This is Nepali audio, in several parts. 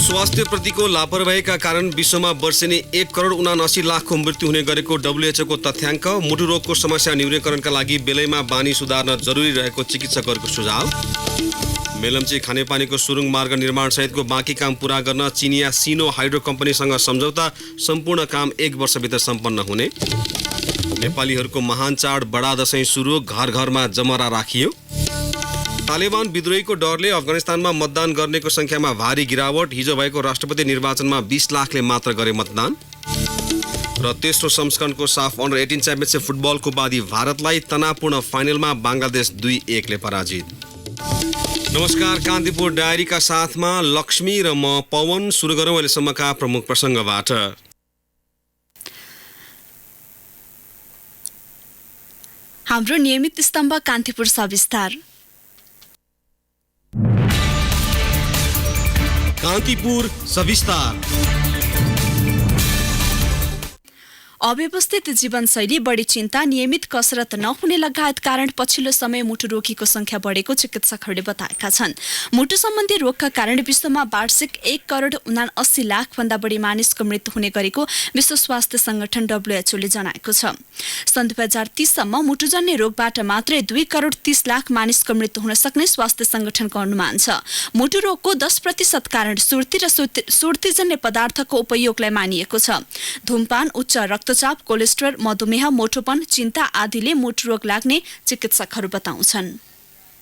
स्वास्थ्यप्रतिको लापरवाहीका कारण विश्वमा वर्षेनी 1,79,00,00,000 मृत्यु हुने गरेको WHO को तथ्याङ्क। मुटु रोगको समस्या न्यूनीकरणका लागि बेलैमा बानी सुधार्न जरुरी रहेको चिकित्सकहरूको सुझाव। मेलम्ची खानेपानीको सुरुङ मार्ग निर्माण सहितको बाँकी काम पूरा गर्न चिनिया सिनो हाइड्रो कम्पनीसँग सम्झौता। सम्पूर्ण काम 1 वर्षभित्र सम्पन्न हुने। नेपालीहरूको महान चाड बडा दशैं सुरु, घर घरमा जमरा राखियो। तालिबान विद्रोहीको डरले अफगानिस्तानमा मतदान गर्नेको संख्यामा भारी गिरावट। हिजो भएको राष्ट्रपति निर्वाचनमा 20 लाखले मात्र गरे मतदान। र तेस्रो संस्करणको साफ अन्डर 18 च्याम्पियनसिप फुटबलको उपाधि भारतलाई। तनावपूर्ण फाइनलमा बङ्गलादेश 2-1 पराजित। नमस्कार, कान्तिपुर डायरीका साथमा लक्ष्मी र म पवन। सुरु गरौँ अहिलेसम्मका प्रमुख प्रसङ्गबाट। हाम्रो नियमित स्तम्भ कान्तिपुर सविस्तार। कान्तिपुर सविस्तार। अव्यवस्थित जीवनशैली, बढी चिन्ता, नियमित कसरत नहुने लगायत कारण पछिल्लो समय मुटु रोगीको संख्या बढेको चिकित्सकहरूले बताएका छन्। मुटु सम्बन्धी रोगका कारण विश्वमा वार्षिक 1,79,00,000 भन्दा बढी मानिसको मृत्यु हुने गरेको विश्व स्वास्थ्य संगठन WHO ले जनाएको छ। सन् 2030 सम्म मुटुजन्य रोगबाट मात्रै 2,30,00,000 मानिसको मृत्यु हुन सक्ने स्वास्थ्य संगठनको अनुमान छ। मुटु रोगको 10% कारण सुर्ती र सुर्तीजन्य पदार्थको उपयोगलाई मानिएको छ। धूमपान, उच्च रक्तचाप, कोलेस्ट्रोल, मधुमेह, मोटोपन, चिन्ता आदिले मुटु रोग लाग्ने चिकित्सकहरू बताउँछन्।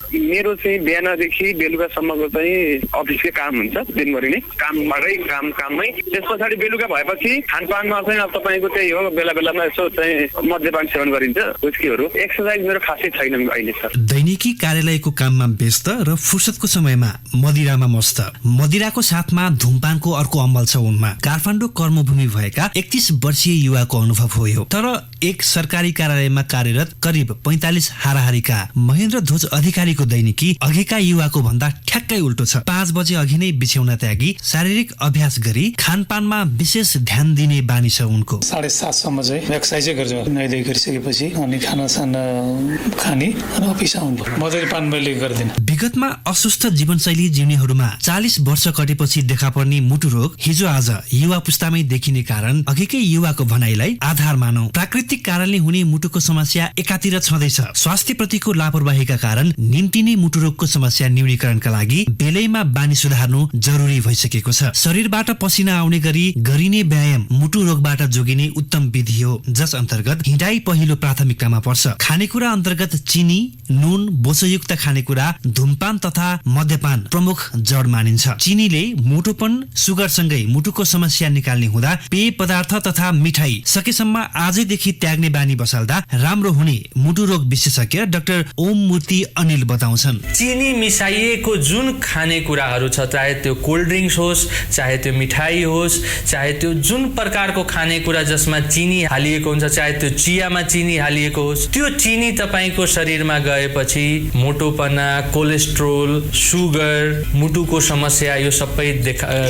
मेरो चाहिँ बिहानदेखि बेलुकासम्मको चाहिँ अफिसकै काम हुन्छ, दिनभरि नै काममै। त्यस पछाडि बेलुका भएपछि खानपानमा चाहिँ अब तपाईँको त्यही हो, बेला बेलामा यसो चाहिँ मद्यपान सेवन गरिन्छ, विस्कीहरू। एक्सर्साइज मेरो खासै छैन अहिले सर। दैनिकी कार्यालयको काममा व्यस्त र फुर्सदको समयमा मदिरामा मस्त। मदिराको साथमा धूमपानको अर्को अम्बल छ उनमा। काठमाडौँ कर्मभूमि भएका 31 वर्षीय युवाको अनुभव हो यो। तर एक सरकारी कार्यालयमा कार्यरत करिब 45 हाराहारीका महेन्द्र ध्वज अधिकारीको दैनिकी अघिका युवाको भन्दा ठ्याक्कै उल्टो छ। 5 बजे अघि नै बिछ्यौना त्यागी, शारीरिक अभ्यास गरी खानपानमा विशेष ध्यान दिने बानी छ उनको। 7:30 सम्म चाहिँ एक्सर्साइजै गर्छु। नुहाइधुवाइ गरिसकेपछि अनि खानासाना खाने अनि अफिस आउनु। मद्यपान मैले गर्दिन। विगतमा अस्वस्थ जीवनशैली जिउनेहरूमा 40 वर्ष कटेपछि देखा पर्ने मुटु रोग हिजो आज युवा पुस्तामै देखिने कारण अघिकै युवाको भनाइलाई आधार मानौ। प्राकृतिक कारणले हुने मुटुको समस्या एकातिर छँदैछ। स्वास्थ्यप्रतिको लापरवाहीका कारण निम्तिने मुटु रोगको समस्या न्यूनीकरणका लागि बेलैमा बानी सुधार्नु जरुरी भइसकेको छ। शरीरबाट पसिना आउने गरी गरिने व्यायाम मुटु रोगबाट जोगिने उत्तम विधि हो, जस अन्तर्गत हिँडाइ पहिलो प्राथमिकतामा पर्छ। खानेकुरा अन्तर्गत चिनी, नुन, बोसोयुक्त खानेकुरा, धूमपान तथा मद्यपान प्रमुख जड मानिन्छ। चिनीले मोटोपन, सुगरसँगै मुटुको समस्या निकाल्ने हुँदा पेय पदार्थ तथा मिठाई सकेसम्म आजैदेखि त्याग्ने बानी बसाल्दा राम्रो हुने मुटु रोग विशेषज्ञ डाक्टर ओम मूर्ति अनिल बताउँछन्। चिनी मिसाइएको जुन खानेकुराहरू छ, चाहे त्यो कोल्ड ड्रिङ्क्स होस्, चाहे त्यो मिठाई होस्, चाहे त्यो जुन प्रकारको खानेकुरा जसमा चिनी हालिएको हुन्छ, चाहे त्यो चियामा चिनी हालिएको होस्, त्यो चिनी तपाईँको शरीरमा गएपछि मोटोपना, कोलेस्ट्रोल, सुगर, मुटुको समस्या यो सबै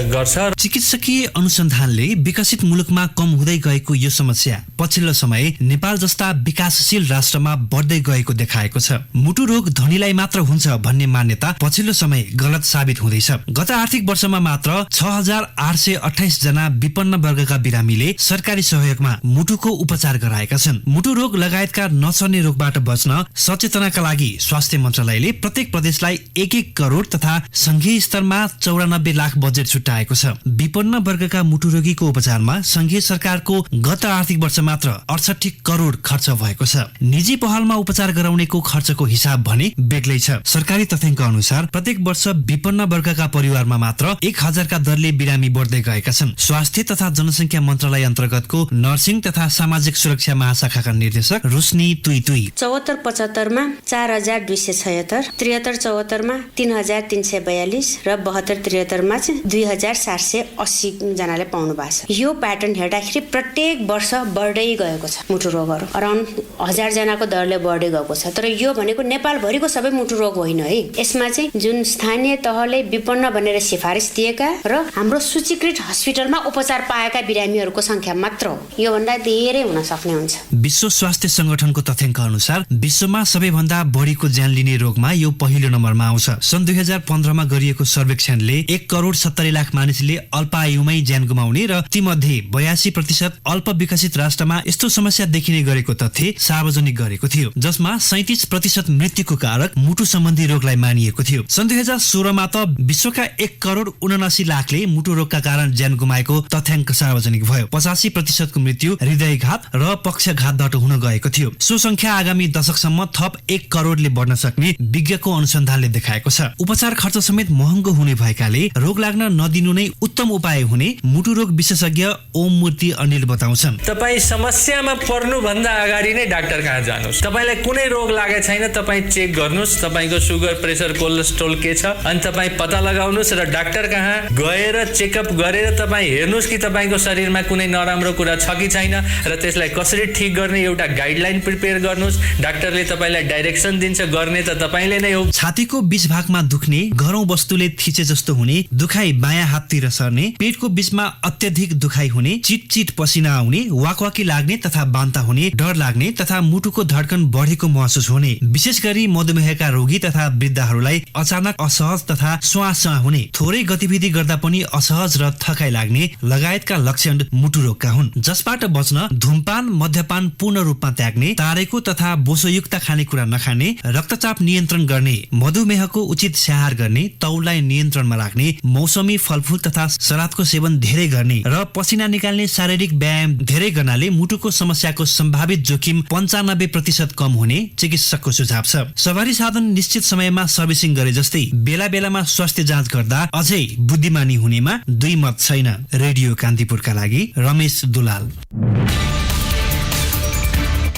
गर्छ। चिकित्सकीय अनुसन्धानले विकसित मुलुकमा कम हुँदै गएको यो समस्या पछिल्लो समय नेपाल जस्ता विकासशील राष्ट्रमा बढ्दै गएको देखाएको छ। मुटु रोग धनीलाई मात्र हुन्छ भन्ने मान्यता पछिल्लो समय गलत साबित हुँदैछ। गत आर्थिक वर्षमा मात्र 6,828 जना विपन्न वर्गका बिरामीले सरकारी सहयोगमा मुटुको उपचार गराएका छन्। मुटु रोग लगायतका नसर्ने रोगबाट बच्न सचेतनाका लागि स्वास्थ्य मन्त्रालयले प्रत्येक प्रदेशलाई 1-1 करोड तथा संघीय स्तरमा 94 लाख बजेट छुट्याएको छ। विपन्न वर्गका मुटु रोगीको उपचारमा संघीय सरकारको गत आर्थिक वर्ष मात्र 68 करोड खर्च भएको छ। निजी पहलमा उपचार गराउनेको खर्चको हिसाब भने बेग्लै छ। सरकारी तथ्याङ्क अनुसार प्रत्येक वर्ष विपन्न वर्गका परिवारमा मात्र 1,000 का दरले बिरामी बढ्दै गएका छन्। स्वास्थ्य तथा जनसङ्ख्या मन्त्रालय अन्तर्गतको नर्सिङ तथा सामाजिक सुरक्षा महाशाखाका निर्देशक रोशनी तुई 74-75 मा 4,276, 73-74 मा 3,342 र 72-73 मा 2,780 जनाले पाउनु भएको छ। यो प्याटर्न हेर्दाखेरि प्रत्येक वर्ष बढ्दै गएको छ। मुटु रोगहरू अराउन्ड 1,000 जनाको दरले बढ्दै गएको छ। तर यो भनेको नेपाल भरिको सबै सबै मुटु रोग होइन है। यसमा चाहिँ जुन स्थानीय तहले विपन्न भनेर सिफारिस दिएका र हाम्रो सूचीकृत हस्पिटलमा उपचार पाएका बिरामीहरूको संख्या मात्र हो। योभन्दा धेरै हुन सक्ने हुन्छ। विश्व स्वास्थ्य संगठनको तथ्याङ्क अनुसार विश्वमा सबैभन्दा बढीको ज्यान लिने रोगमा यो पहिलो नम्बरमा आउँछ। सन् 2015 मा गरिएको सर्वेक्षणले 1,70,00,000 मानिसले अल्पायुमै ज्यान गुमाउने र तीमध्ये 82% अल्प विकसित राष्ट्रमा यस्तो समस्या देखिने गरेको तथ्य सार्वजनिक गरेको थियो, जसमा 37% मृत्युको कारक मुटु सम्बन्धी रोगलाई मानिएको थियो। सन् 2016 मा त विश्वका 1,79,00,000 मुटु रोगका कारण ज्यान गुमाएको तथ्याङ्क सार्वजनिक भयो। 85% को मृत्यु हृदयघात र पक्षघातबाट हुन गएको थियो। सो संख्या आगामी दशकसम्म थप 1 करोडले बढ्न सक्ने विज्ञको अनुसन्धानले देखाएको छ। उपचार खर्च समेत महँगो हुने भएकाले रोग लाग्न नदिनु नै उत्तम उपाय हुने मुटु रोग विशेषज्ञ ओम मूर्ति अनिल बताउँछन्। तपाई समस्यामा पर्नु भन्दा अगाडि नै डाक्टर कहाँ जानुहोस्। तपाईलाई कुनै रोग लागेको छैन, तपाई चेक गर्नुहोस् तपाईको सुगर, प्रेसर, कोलेस्ट्रोल के छ, अनि तपाई पत्ता लगाउनुहोस् र डाक्टर कहाँ गएर चेकअप गरेर तपाई हेर्नुहोस् कि तपाईको शरीरमा कुनै नराम्रो कुरा छ कि छैन र त्यसलाई कसरी ठिक गर्ने एउटा गाइडलाइन प्रिपेयर गर्नुहोस्। डाक्टरले तपाईलाई डाइरेक्सन दिन्छ, गर्ने त तपाईले नै हो। छातीको बीच भागमा दुख्ने, घरौं वस्तुले थिचे जस्तो हुने, दुखाइ बायाँ हाततिर सर्ने, पेटको बीचमा अत्यधिक दुखाइ हुने, चिटचिट पसिना आउने, वाकवाकी लाग्ने तथा बान्ता हुने, डर लाग्ने तथा मुटुको धड्कन बढेको महसुस हुने, विशेष गरी मधुमेहका रोगी तथा वृद्धहरूलाई अचानक असहज तथा श्वास हुने, थोरै गतिविधि गर्दा पनि असहज र थकाइ लाग्ने लगायतका लक्षण मुटु रोगका हुन्। जसबाट बच्न धूमपान, मद्यपान पूर्ण रूपमा त्याग्ने, तारेको तथा बोसोयुक्त खानेकुरा नखाने, रक्तचाप नियन्त्रण गर्ने, मधुमेहको उचित स्याहार गर्ने, तौललाई नियन्त्रणमा राख्ने, मौसमी फलफूल तथा सलादको सेवन धेरै गर्ने र पसिना निकाल्ने शारीरिक व्यायाम धेरै गर्नाले मुटुको समस्याको सम्भावित जोखिम 95% कम हुने चिकित्सकको सुझाव छ। सवारी साधन निश्चित समयमा सर्भिसिङ गरे जस्तै बेला बेलामा स्वास्थ्य जाँच गर्दा अझै बुद्धिमानी हुनेमा दुई मत छैन। रेडियो कान्तिपुरका लागि रमेश दुलाल।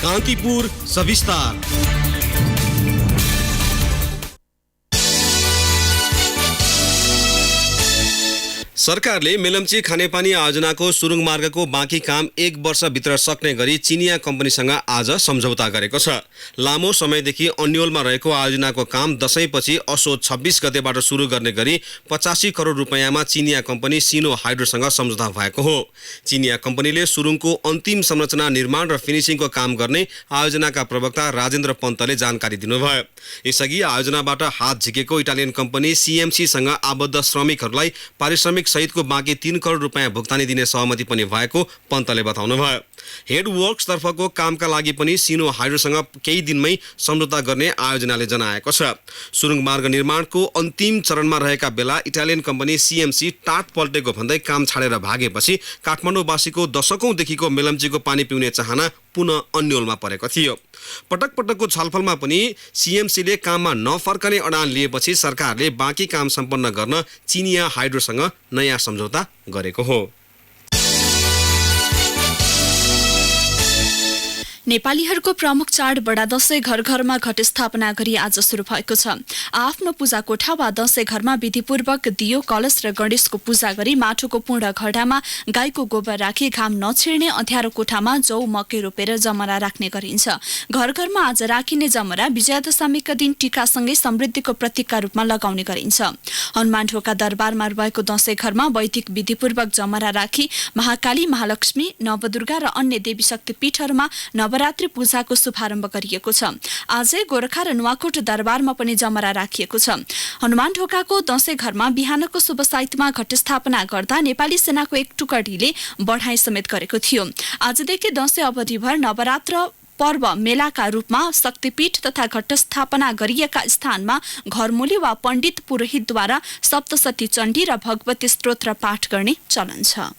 कान्तिपुर सविस्तार। सरकारले मेलम्ची खानेपानी आयोजनाको सुरुङ मार्गको बाँकी काम 1 वर्षभित्र सक्ने गरी चिनिया कम्पनीसँग आज सम्झौता गरेको छ। लामो समयदेखि अन्यलमा रहेको आयोजनाको काम दशैंपछि असोज 26 गतेबाट सुरु गर्ने गरी 85 करोड रुपैयाँमा चिनिया कम्पनी सिनो हाइड्रोसँग सम्झौता भएको हो। चिनिया कम्पनीले सुरुङको अन्तिम संरचना निर्माण र फिनिसिङको काम गर्ने आयोजनाका प्रवक्ता राजेन्द्र पन्तले जानकारी दिनुभयो। यसअघि आयोजनाबाट हात झिकेको इटालियन कम्पनी सीएमसीसँग आबद्ध श्रमिकहरूलाई पारिश्रमिक सहितको बाँकी 3 करोड रुपैयाँ भुक्तानी दिने सहमति पनि भएको पन्तले बताउनुभयो। हेड वर्क्स तर्फको कामका लागि पनि सिनो हाइड्रोसँग केही दिनमै सम्झौता गर्ने आयोजनाले जनाएको छ। सुरुङ मार्ग निर्माणको अन्तिम चरणमा रहेका बेला इटालियन कम्पनी सीएमसी टाट पल्टेको भन्दै काम छाडेर भागेपछि काठमाडौँवासीको दशकौंदेखिको मेलम्चीको पानी पिउने चाहना पुनः अन्यलमा परेको थियो। पटक पटकको छलफलमा पनि सीएमसीले काममा नफर्कने अडान लिएपछि सरकारले बाँकी काम सम्पन्न गर्न चिनिया हाइड्रोसँग नयाँ सम्झौता गरेको हो। नेपालीहरूको प्रमुख चाड बडा दशैं घर घरमा घट स्थापना गरी आज सुरु भएको छ। आफ्नो पूजा कोठा वा दशैं घरमा विधिपूर्वक दियो, कलश र गणेशको पूजा गरी माटोको पूर्ण घडामा गाईको गोबर राखी घाम नछिर्ने अँध्यारो कोठामा जौ मकै रोपेर जमरा राख्ने गरिन्छ। घर घरमा आज राखिने जमरा विजयादशमीका दिन टीकासँगै समृद्धिको प्रतीकका रूपमा लगाउने गरिन्छ। हनुमान ढोका दरबारमा रहेको दशैं घरमा वैदिक विधिपूर्वक जमरा राखी महाकाली, महालक्ष्मी, नवदुर्गा र अन्य देवी शक्ति पीठहरूमा नवरात्रि पूजाको शुभारम्भ गरिएको छ। आजै गोरखा र नुवाकोट दरबारमा पनि जमरा राखिएको छ। हनुमान ढोकाको दशैं घरमा बिहानको शुभ साहित्यमा घट स्थापना गर्दा नेपाली सेनाको एक टुकडीले बढाई समेत गरेको थियो। आजदेखि दशैं अवधिभर नवरात्र पर्व मेलाका रूपमा शक्तिपीठ तथा घट स्थापना गरिएका स्थानमा घरमूली वा पण्डित पुरोहितद्वारा सप्तशती चण्डी र भगवती स्तोत्र पाठ गर्ने चलन छ।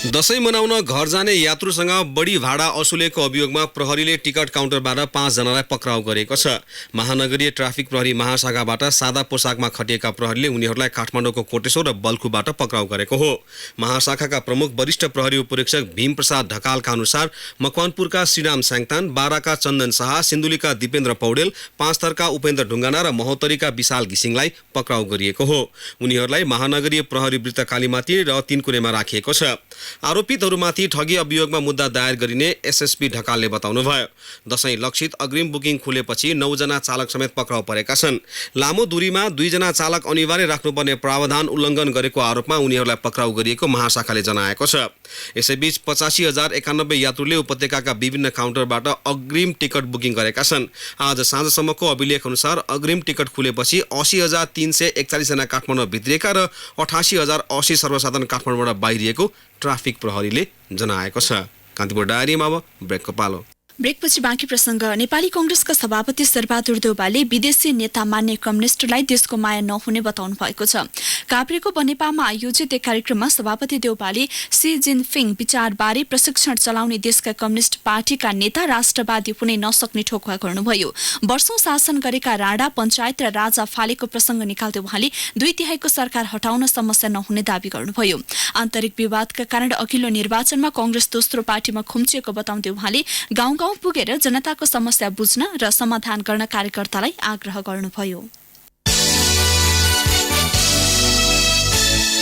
दशैं मनाउन घर जाने यात्रुसँग बढी भाडा असुलेको अभियोगमा प्रहरीले टिकट काउन्टरबाट 5 जनालाई पक्राउ गरेको छ। महानगरीय ट्राफिक प्रहरी महाशाखाबाट सादा पोसाकमा खटिएका प्रहरीले उनीहरूलाई काठमाडौँको कोटेश्वर र बल्खुबाट पक्राउ गरेको हो। महाशाखाका प्रमुख वरिष्ठ प्रहरी उपरीक्षक भीम प्रसाद ढकालका अनुसार मकवानपुरका श्रीराम स्याङतान, बाराका चन्दन शाह, सिन्धुलीका दिपेन्द्र पौडेल, पाँचथरका उपेन्द्र ढुङ्गाना र महोत्तरीका विशाल घिसिङलाई पक्राउ गरिएको हो। उनीहरूलाई महानगरीय प्रहरी वृत्त कालीमाती र तीनकुनेमा राखिएको छ। आरोपितहरूमाथि ठगी अभियोगमा मुद्दा दायर गरिने एसएसपी ढकालले बताउनुभयो। दशैं लक्षित अग्रिम बुकिङ खुलेपछि 9 जना चालक समेत पक्राउ परेका छन्। लामो दूरीमा 2 जना चालक अनिवार्य राख्नुपर्ने प्रावधान उल्लङ्घन गरेको आरोपमा उनीहरूलाई पक्राउ गरिएको महाशाखाले जनाएको छ। यसैबीच 85,091 यात्रुले उपत्यकाका विभिन्न काउन्टरबाट अग्रिम टिकट बुकिङ गरेका छन्। आज साँझसम्मको अभिलेख अनुसार अग्रिम टिकट खुलेपछि 80,341 जना काठमाडौँ भित्रिएका र 88,080 सर्वसाधारण काठमाडौँबाट बाहिरिएको ट्राफिक प्रहरीले जनाएको छ। कान्तिपुर डायरीमा अब ब्रेकको पालो। ब्रेकपछि बाँकी प्रसङ्ग। नेपाली कांग्रेसका सभापति शेरबहादुर देउवाले विदेशी नेता मान्ने कम्युनिस्टलाई देशको माया नहुने बताउनु भएको छ। काभ्रेको बनेपामा आयोजित एक कार्यक्रममा सभापति देउवाले सी जिनपिङ विचारबारे प्रशिक्षण चलाउने देशका कम्युनिस्ट पार्टीका नेता राष्ट्रवादी हुनै नसक्ने ठोकुवा गर्नुभयो। वर्षौं शासन गरेका राणा, पञ्चायत र राजा फालेको प्रसङ्ग निकाल्दै उहाँले 2/3 सरकार हटाउन समस्या नहुने दावी गर्नुभयो। आन्तरिक विवादका कारण अघिल्लो निर्वाचनमा कांग्रेस दोस्रो पार्टीमा खुम्चिएको बताउँदै उहाँले गाउँ पुगेर जनताको समस्या बुझ्न र समाधान गर्न कार्यकर्तालाई आग्रह गर्नुभयो।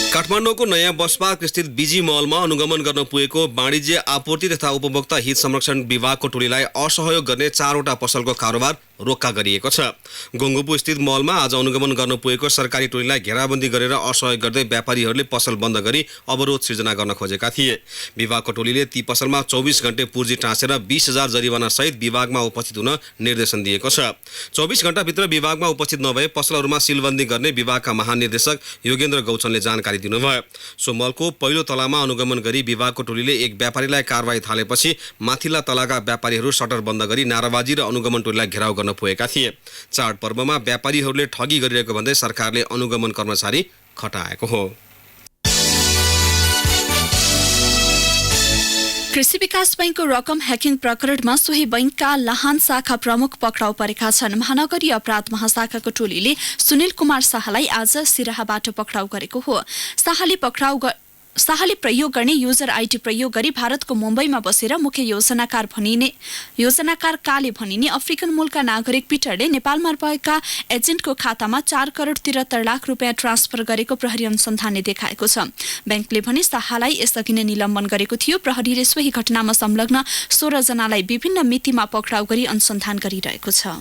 काठमाडौँको नयाँ बस पार्क स्थित बीजी मलमा अनुगमन गर्न पुगेको वाणिज्य आपूर्ति तथा उपभोक्ता हित संरक्षण विभागको टोलीलाई असहयोग गर्ने 4वटा पसलको कारोबार रोक्का गरिएको छ। गोङ्गुपु स्थित मलमा आज अनुगमन गर्न पुगेको सरकारी टोलीलाई घेराबन्दी गरेर असहयोग गर्दै व्यापारीहरूले पसल बन्द गरी अवरोध सिर्जना गर्न खोजेका थिए। विभागको टोलीले ती पसलमा 24 घण्टे पुर्जी टाँसेर 20,000 जरिवाना सहित विभागमा उपस्थित हुन निर्देशन दिएको छ। 24 घण्टाभित्र विभागमा उपस्थित नभए पसलहरूमा सिलबन्दी गर्ने विभागका महानिर्देशक योगेन्द्र गौचनले जानकारी दिनुभयो। सो मलको पहिलो तलामा अनुगमन गरी विभागको टोलीले एक व्यापारीलाई कारवाही थालेपछि माथिल्ला तलाका व्यापारीहरू सटर बन्द गरी नाराबाजी र अनुगमन टोलीलाई घेराउ गर्न पुगेका थिए। चाड पर्वमा व्यापारीहरूले ठगी गरिरहेको भन्दै सरकारले अनुगमन कर्मचारी खटाएको हो। कृषि विकास बैंकको रकम ह्याकिङ प्रकरणमा सोही बैंकका लाहान शाखा प्रमुख पक्राउ परेका छन्। महानगरीय अपराध महाशाखाको टोलीले सुनिल कुमार शाहलाई आज सिराहाबाट पक्राउ गरेको हो। शाहले प्रयोग गर्ने युजर आइडी प्रयोग गरी भारतको मुम्बईमा बसेर मुख्य योजनाकार काले भनिने अफ्रिकन मूलका नागरिक पिटरले नेपालमा भएका एजेन्टको खातामा 4 करोड 73 लाख रुपियाँ ट्रान्सफर गरेको प्रहरी अनुसन्धानले देखाएको छ। बैंकले भने शाहलाई यसअघि नै निलम्बन गरेको थियो। प्रहरीले सोही घटनामा संलग्न 16 जनालाई विभिन्न मितिमा पक्राउ गरी अनुसन्धान गरिरहेको छ।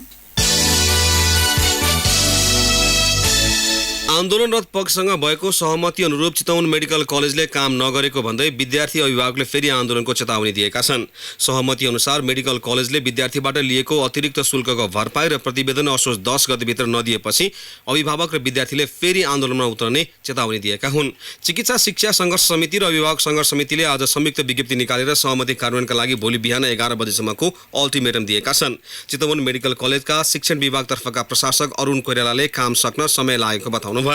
आन्दोलनरत पक्षसँग भएको सहमति अनुरूप चितवन मेडिकल कलेजले काम नगरेको भन्दै विद्यार्थी अभिभावकले फेरि आन्दोलनको चेतावनी दिएका छन्। सहमति अनुसार मेडिकल कलेजले विद्यार्थीबाट लिएको अतिरिक्त शुल्कको भरपाई र प्रतिवेदन असोज 10 गतेभित्र नदिएपछि अभिभावक र विद्यार्थीले फेरि आन्दोलनमा उत्रने चेतावनी दिएका हुन्। चिकित्सा शिक्षा संघर्ष समिति र अभिभावक संघर्ष समितिले आज संयुक्त विज्ञप्ति निकालेर सहमति कार्यान्वयनका लागि भोलि बिहान 11 बजेसम्मको अल्टिमेटम दिएका छन्। चितवन मेडिकल कलेजका शिक्षण विभागतर्फका प्रशासक अरुण कोइरालाले काम सक्न समय लागेको बताउनु भयो।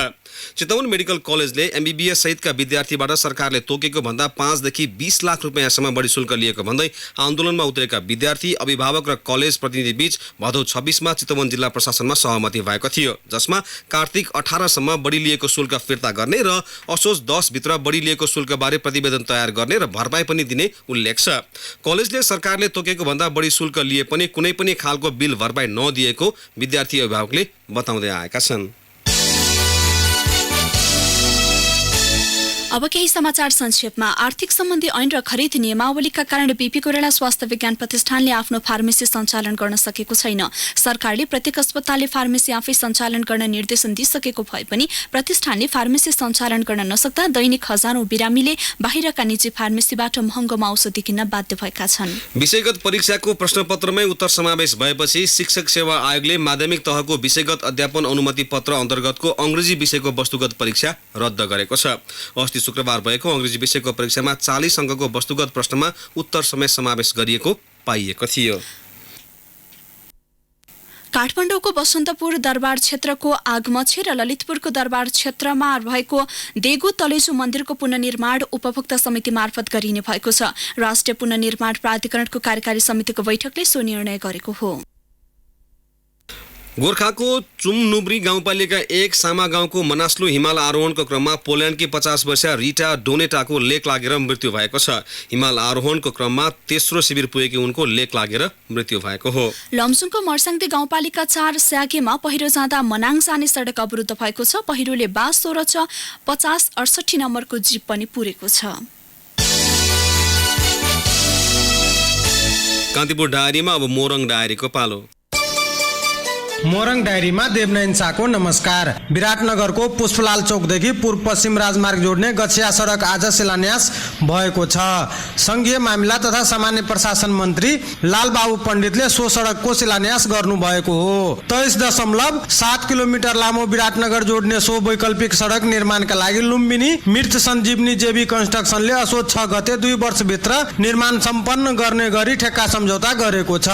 चितवन मेडिकल कलेजले एमबीबीएस सहितका विद्यार्थीबाट सरकारले तोकेको भन्दा 5 देखि 20 लाख रुपियाँसम्म बढी शुल्क लिएको भन्दै आन्दोलनमा उत्रेका विद्यार्थी, अभिभावक र कलेज प्रतिनिधि बीच भदौ 26मा चितवन जिल्ला प्रशासनमा सहमति भएको थियो, जसमा कार्तिक 18 सम्म बढी लिएको शुल्क फिर्ता गर्ने र असोज 10 भित्र बढी लिएको शुल्कबारे प्रतिवेदन तयार गर्ने र भरपाई पनि दिने उल्लेख छ। कलेजले सरकारले तोकेको भन्दा बढी शुल्क लिए पनि कुनै पनि खालको बिल भरपाई नदिएको विद्यार्थी अभिभावकले बताउँदै आएका छन्। अब केही समाचार संक्षेपमा। आर्थिक सम्बन्धी ऐन र खरिद नियमावलीका कारण बीपी कोइराला स्वास्थ्य विज्ञान प्रतिष्ठानले आफ्नो फार्मेसी सञ्चालन गर्न सकेको छैन। सरकारले प्रत्येक अस्पतालले फार्मेसी आफै सञ्चालन गर्न निर्देशन दिइसकेको भए पनि प्रतिष्ठानले फार्मेसी सञ्चालन गर्न नसक्दा दैनिक हजारौं बिरामीले बाहिरका निजी फार्मेसीबाट महँगोमा औषधि किन्न बाध्य भएका छन्। विषयगत परीक्षाको प्रश्नपत्रमै उत्तर समावेश भएपछि शिक्षक सेवा आयोगले माध्यमिक तहको विषयगत अध्यापन अनुमति पत्र अन्तर्गतको अंग्रेजी विषयको वस्तुगत परीक्षा रद्द गरेको छ। अस्ति शुक्रबार भएको अंग्रेजी विषयको परीक्षामा 40 अङ्कको वस्तुगत प्रश्नमा उत्तर समेत समावेश गरिएको पाइएको थियो। काठमाडौँको बसन्तपुर दरबार क्षेत्रको आगमछे र ललितपुरको दरबार क्षेत्रमा भएको देगु तलेजु मन्दिरको पुनर्निर्माण उपभोक्ता समिति मार्फत गरिने भएको छ। राष्ट्रिय पुनर्निर्माण प्राधिकरणको कार्यकारी समितिको बैठकले सो निर्णय गरेको हो। गोर्खाको चुमनुब्री गाउँपालिका 1 सामा गाउँको मनास्लु हिमाल आरोहणको क्रममा पोल्यान्डकी 50 वर्षीय रिटा डोनेटाको लेक लागेर मृत्यु भएको छ। हिमाल आरोहणको क्रममा तेस्रो शिविर पुगेकी उनको लेक लागेर मृत्यु भएको हो। लमजुङको मर्साङदी गाउँपालिका 4 स्यागेमा पहिरो जाँदा मनाङ जाने सडक अवरुद्ध भएको छ। पहिरोले 12 16 50 68 नम्बरको जीप पनि पुरेको छ। कान्तिपुर डायरीमा अब मोरङ डायरीको पालो। मोरङ डायरीमा देवनयन शाहको नमस्कार। विराटनगरको पुष्पलाल चौकदेखि पूर्व पश्चिम राजमार्ग जोड्ने गछिया सडक आज शिलान्यास भएको छ। संघीय मामिला तथा सामान्य प्रशासन मन्त्री लालबाबु पण्डितले सो सडकको शिलान्यास गर्नुभएको हो। 23.7 किलोमिटर लामो विराटनगर जोड्ने सो वैकल्पिक सडक निर्माणका लागि लुम्बिनी मृत सञ्जीवनी जेबी कन्स्ट्रक्सनले असोज 6 गते 2 वर्षभित्र निर्माण सम्पन्न गर्ने गरी ठेक्का सम्झौता गरेको छ।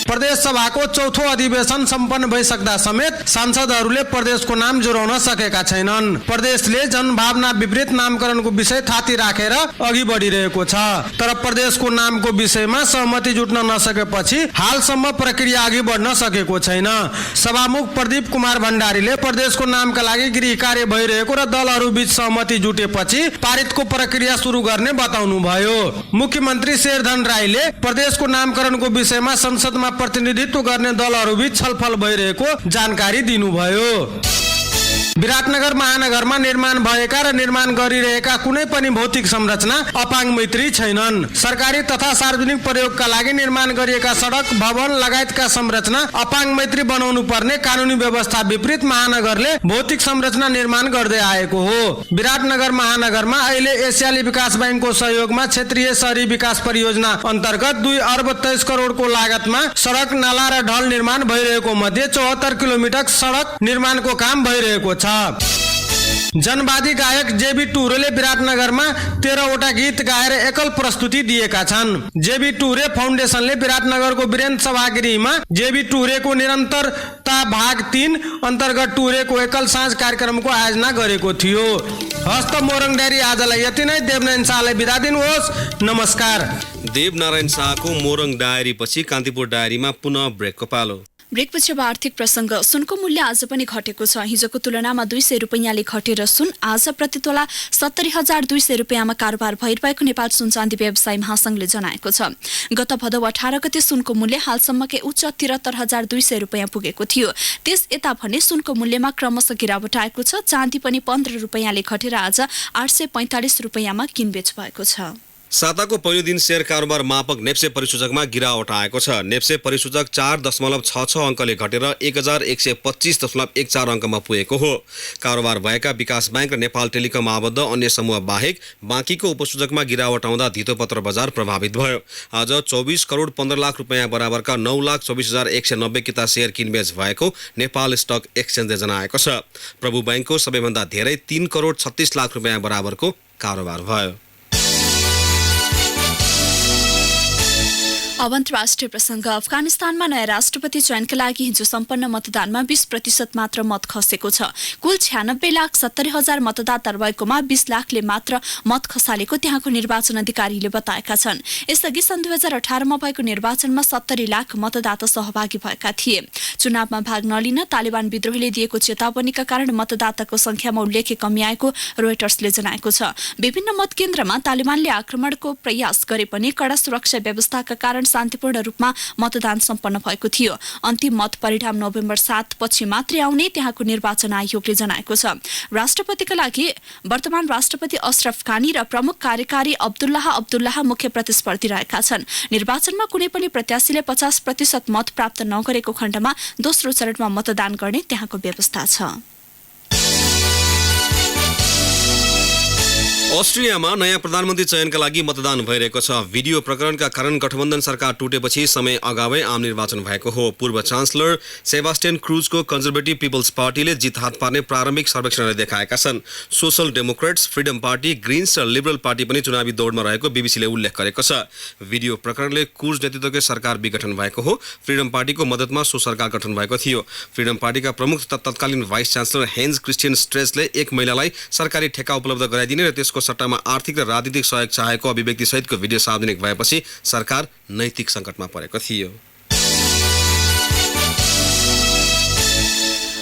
प्रदेश सभाको चौथो अधिवेशन सम्पन्न भइसक्दा समेत सांसदहरूले प्रदेशको नाम जोडाउन सकेका छैनन्। प्रदेशले जनभावना विपरीत नामकरणको विषय थाती राखेर अघि बढिरहेको छ, तर प्रदेशको नामको विषयमा सहमति जुट्न नसकेपछि हालसम्म प्रक्रिया अघि बढ्न सकेको छैन। सभामुख प्रदीप कुमार भण्डारीले प्रदेशको नामका लागि गृह कार्य भइरहेको र दलहरू बीच सहमति जुटेपछि पारितको प्रक्रिया सुरु गर्ने बताउनुभयो। मुख्यमन्त्री शेरधन राईले प्रदेशको नामकरणको विषयमा संसदमा प्रतिनिधित्व गर्ने दलहरूबीच छलफल भइरहेको जानकारी दिनुभयो। विराटनगर महानगरमा निर्माण भएका र निर्माण गरिरहेका कुनै पनि भौतिक संरचना अपाङ्ग मैत्री छैनन्। सरकारी तथा सार्वजनिक प्रयोगका लागि निर्माण गरिएका सडक भवन लगायतका संरचना अपाङ्ग मैत्री बनाउनु पर्ने कानुनी व्यवस्था विपरीत महानगरले भौतिक संरचना निर्माण गर्दै आएको हो। विराटनगर महानगरमा अहिले एसियाली विकास बैंकको सहयोगमा क्षेत्रीय शहरी विकास परियोजना अन्तर्गत 2 अर्ब 23 करोडको लागतमा सडक नाला र ढल निर्माण भइरहेको मध्ये 74 किलोमिटर सडक निर्माणको काम भइरहेको छ। जनवादी गायक जेबी टुरेले विराटनगरमा 13वटा गीत गाएर एकल प्रस्तुति दिएका छन्। जेबी टुरे फाउन्डेसनले विराटनगरको वीरेन्द्र सभागृहमा जेबी टुरेको निरन्तरता भाग 3 अन्तर्गत टुरेको एकल साँझ कार्यक्रमको आयोजना गरेको थियो। हस्त मोरङ डायरी आजलाई यति नै। देवनारायण शाहलाई बिदा दिनुहोस्। नमस्कार। देवनारायण शाहको मोरङ डायरी पछि कान्तिपुर डायरीमा पुनः ब्रेकको पालो। ब्रेकपछि अब आर्थिक प्रसङ्ग। सुनको मूल्य आज पनि घटेको छ। हिजोको तुलनामा 200 रुपैयाँले घटेर सुन आज प्रतितोला 70,200 रुपैयाँमा कारोबार भइरहेको नेपाल सुन चाँदी व्यवसायी महासंघले जनाएको छ। गत भदौ 18 गते सुनको मूल्य हालसम्मकै उच्च 73,200 रुपैयाँ पुगेको थियो। त्यस यता भने सुनको मूल्यमा क्रमशः गिरावट आएको छ। चाँदी पनि 15 रुपैयाँले घटेर आज 845 रुपैयाँमा किनबेच भएको छ। साताको पहिलो दिन शेयर कारोबार मापक नेप्से परिसूचकमा गिरावट आएको छ। नेप्से परिसूचक 4.66 अङ्कले घटेर 1125.14 अङ्कमा पुगेको हो। कारोबार भएका विकास बैंक र नेपाल टेलिकम आबद्ध अन्य समूह बाहेक बाँकीको उपसूचकमा गिरावट आउँदा धितोपत्र बजार प्रभावित भयो। आज 24 करोड 15 लाख रुपैयाँ बराबरका 9,24,190 किता शेयर किनबेच भएको नेपाल स्टक एक्सचेन्जले जनाएको छ। प्रभु बैंकको सबैभन्दा धेरै 3 करोड 36 लाख रुपैयाँ बराबरको कारोबार भयो। अब अन्तर्राष्ट्रिय प्रसङ्ग। अफगानिस्तानमा नयाँ राष्ट्रपति चयनका लागि हिजो सम्पन्न मतदानमा 20% मात्र मत खसेको छ। कुल 96,70,000 मतदाता रहेकोमा 20 लाखले मात्र मत खसालेको त्यहाँको निर्वाचन अधिकारीले बताएका छन्। यसअघि सन् 2018मा भएको निर्वाचनमा 70 लाख मतदाता सहभागी भएका थिए। चुनावमा भाग नलिन तालिबान विद्रोहीले दिएको चेतावनीका कारण मतदाताको संख्यामा उल्लेख्य कमी आएको रोयटर्सले जनाएको छ। विभिन्न मतकेन्द्रमा तालिबानले आक्रमणको प्रयास गरे पनि कडा सुरक्षा व्यवस्थाका कारण शान्तिपूर्ण रूपमा मतदान सम्पन्न भएको थियो। अन्तिम मत परिणाम नोभेम्बर 7 पछि मात्रै आउने त्यहाँको निर्वाचन आयोगले जनाएको छ। राष्ट्रपतिका लागि वर्तमान राष्ट्रपति अशरफ गानी र प्रमुख कार्यकारी अब्दुल्लाह मुख्य प्रतिस्पर्धी रहेका छन्। निर्वाचनमा कुनै पनि प्रत्याशीले 50% मत प्राप्त नगरेको खण्डमा दोस्रो चरणमा मतदान गर्ने त्यहाँको व्यवस्था छ। अस्ट्रेलियामा नयाँ प्रधानमन्त्री चयनका लागि मतदान भइरहेको छ। भिडियो प्रकरणका कारण गठबन्धन सरकार टुटेपछि समय अगावै आम निर्वाचन भएको हो। पूर्व चान्सलर सेबास्टियन क्रुजको कन्जर्भेटिभ पिपल्स पार्टीले जित हात पार्ने प्रारम्भिक सर्वेक्षणले देखाएका छन्। Social Democrats, freedom party, greens र लिबरल पार्टी पनि चुनावी दौडमा रहेको बीबीसीले उल्लेख गरेको छ। भिडियो प्रकरणले क्रुज नेतृत्वकै सरकार विघटन भएको हो। फ्रिडम पार्टीको मद्दतमा सो सरकार गठन भएको थियो। फ्रिडम पार्टीका प्रमुख तत्कालीन भाइस चान्सलर हेन्ज क्रिस्टियन स्ट्रेसले एक महिलालाई सरकारी ठेक्का उपलब्ध गराइदिने र त्यसको सट्टामा आर्थिक र राजनीतिक सहयोग चाहेको अभिव्यक्ति सहितको भिडियो सार्वजनिक भएपछि सरकार नैतिक सङ्कटमा परेको थियो।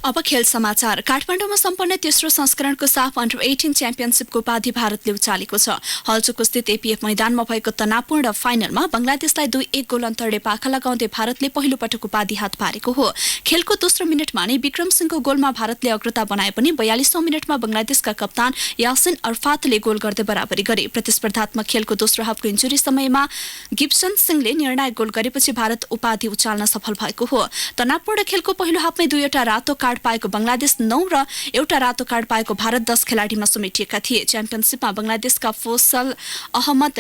अब खेल समाचार। काठमाडौँमा सम्पन्न तेस्रो संस्करणको साफ अन्डर 18 च्याम्पियनसिपको उपाधि भारतले उचालेको छ। हल्चोक स्थित एपीएफ मैदानमा भएको तनावपूर्ण फाइनलमा बंगलादेशलाई 2-1 गोल अन्तरले पाखा लगाउँदै भारतले पहिलो पटक उपाधि हात पारेको हो। खेलको दोस्रो मिनेटमा नै विक्रम सिंहको गोलमा भारतले अग्रता बनाए पनि 42औं मिनेटमा बंगलादेशका कप्तान यासिन अरफातले गोल गर्दै बराबरी गरे। प्रतिस्पर्धात्मक खेलको दोस्रो हाफको इन्जुरी समयमा गिब्सन सिंहले निर्णायक गोल गरेपछि भारत उपाधि उचाल्न सफल भएको हो। तनावपूर्ण खेलको पहिलो हाफमै 2वटा रातो कार्ड पाएको बंगलादेश 9 र एउटा रातो कार्ड पाएको भारत 10 खेलाडीमा समेटिएका थिए। च्याम्पियनसिपमा बंगलादेशका फैसल अहमद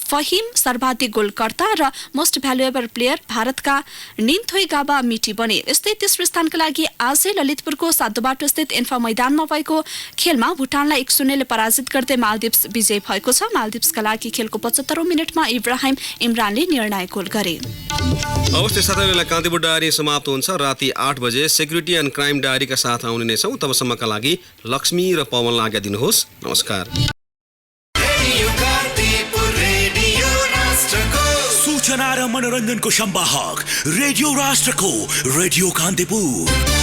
फहिम सर्वाधिक गोलकर्ता र मोस्ट भ्यालुएबल प्लेयर भारतका निन्थोई गाबा मिटी बने। यस्तै तेस्रो स्थानका लागि आजै ललितपुरको सातोबाटो स्थित इन्फा मैदानमा भएको खेलमा भुटानलाई 1-0 ले पराजित गर्दै मालदिप्स विजयी भएको छ। मालदिप्सका लागि खेलको 75औं मिनेटमा इब्राहिम इमरानले निर्णायक गोल गरे। अवस्था साथै बेला कान्तिपुर डायरी समाप्त हुन्छ। राति 8 बजे सेक्युरिटी एन्ड क्राइम डायरीका साथ आउने नै छौँ। तबसम्मका लागि लक्ष्मी र पवनलाई आज्ञा दिनुहोस्। नमस्कार। सूचना र मनोरञ्जनको संवाहक रेडियो राष्ट्रको रेडियो कान्तिपुर।